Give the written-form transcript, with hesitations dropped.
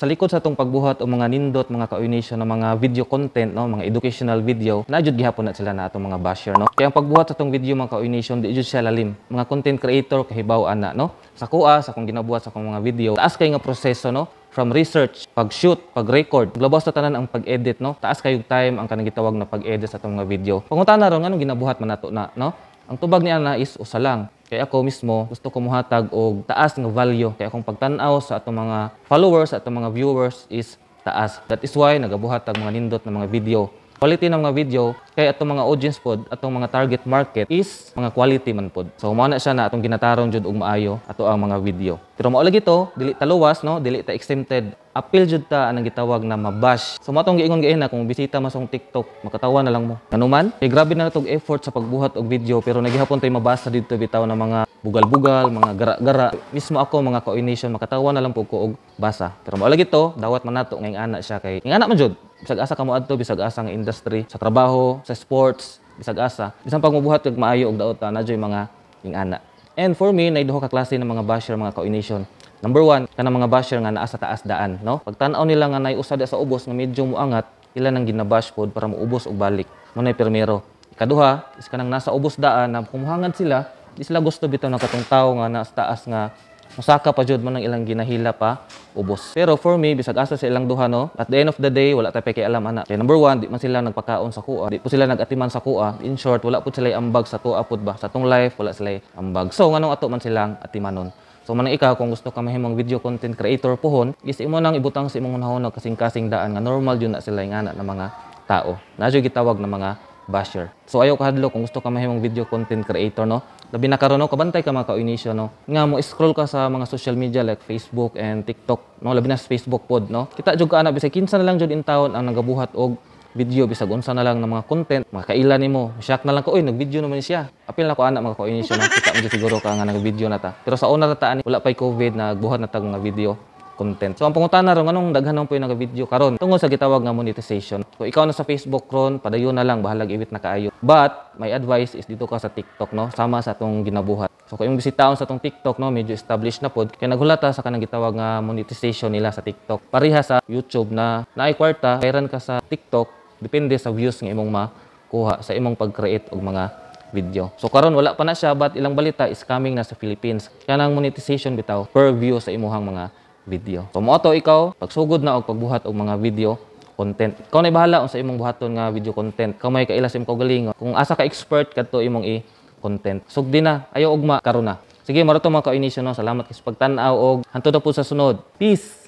sa likod sa atong pagbuhat o mga nindot, mga ka-Oynation ng mga video content, no, mga educational video, na jud gihapon na sila na atong mga basher, no. Kaya ang pagbuhat sa atong video mga ka-Oynation, di jud siya lalim. Mga content creator kahibaw-an na, no. Sa kuha, sa akong ginabuhat sa akong mga video, taas kay nga proseso, no. From research, pag-shoot, pag-record, globos na tanan ang pag-edit, no. Taas kayong time ang kanang gitawag na pag-edit sa atong mga video. Pangutana ron nganong ginabuhat man nato na, no. Ang tubag niya na is usa lang. Kaya ako mismo gusto ko muhatag og taas nga value. Kaya akong pagtan-aw sa atong mga followers, sa atong mga viewers is taas. That is why nagabuhatag mga nindot na mga video. Quality ng mga video, kaya atong mga audience pod, atong mga target market is mga quality man pod. So mao na siya na atong ginatarong jud og maayo ato ang mga video. Pero mao lagi to, dili ta luwas, no, dili ta exempted. Appeal jud ta anang gitawag na mabash. So matong giingon gaina kung bisita mo sa TikTok, makatawa na lang mo. Kanuman, kay grabe na natog effort sa pagbuhat og video pero nagihapon tay mabasa didto bitaw na mga bugal-bugal, mga gara-gara. Mismo ako mga ka-Oynation makatawa na lang po ko og basa. Pero mao lagi to, dawat man nato ngayong ana siya kay ngayong ana man jud. Bisag asa ka mo adto, bisag asa nga industry, sa trabaho, sa sports, bisag asa. Bisan pag mabuhat kag maayo og daot na joy mga ingana. And for me, nay duha ka klase ng mga basher mga ka-Oynation. Number 1, kanang mga basher nga naa sa taas daan, no? Pagtan-aw nila nga nay usa sa ubos nga medyo muangat, ila nang ginabash pod para maubos og balik. Mo nay permero. Ikaduha, is kanang nasa ubos daan na kumuhangad sila, di sila gusto bitaw ng katong tawo nga nasa taas nga musaka pa jud man ang ilang ginahila pa ubos. Pero for me, bisag asa sa ilang duha, no, at the end of the day wala tay alam ana. Kay number 1, di man sila nagpakaon sa kuha, di po sila nagatiman sa kuha. In short, wala po sila ambag sa tuwa pod ba, sa tong life wala sila ambag. So nganong ato man silang atimanon. So manang ikaw kung gusto ka mahimong video content creator pohon, is imo nang ibutang sa imong hunahon kasing-kasing daan nga normal jud na sila ingana na mga tao. Na jud gitawag na mga basher. So ayaw kahadlo kung gusto ka mahimong video content creator, no. Labi na karon, no, kabantay ka mga ka-Oynation, no. Nga mo scroll ka sa mga social media like Facebook and TikTok, no, labi na sa Facebook pod, no. Kita jud ka ana bisag kinsa na lang jud in taon ang nagabuhat og video bisag unsa na lang ng mga content, mga kailan nimo. Shock na lang ko, oy, nag-video naman siya. Apil na ko ana mga ka-Oynation, no. Kita mo jud siguro ka nga nag-video na ta. Pero sa una ta ani wala pay COVID nagbuhat na tag mga video content. So ang pangutana ron nganong daghanon po yung naga-video karon tungod sa gitawag nga monetization. So ikaw na sa Facebook ron, padayon na lang bahalag iwit na kaayo. But my advice is dito ka sa TikTok, no, sama sa atong ginabuhat. So kung yung bisitaon sa atong TikTok, no, medyo established na pod kay naghulata sa kanang gitawag nga monetization nila sa TikTok. Pareha sa YouTube na naay kwarta, kairan ka sa TikTok depende sa views nga imong makuha sa imong pag-create og mga video. So karon wala pa na siya but ilang balita is coming na sa Philippines. Kaya nang monetization bitaw per view sa imong mga video. So mo to ikaw pagsugod na og pagbuhat og mga video content. Ikaw na bahala sa imong buhaton nga video content. Ikaw may kaila sa imong galing. Kung asa ka expert kadto imong i-content. Sugdi na, ayo ugma karon na. Sige, maro to mga ka-Oynation, no. Salamat sa pagtan-aw og hantod na po sa sunod. Peace.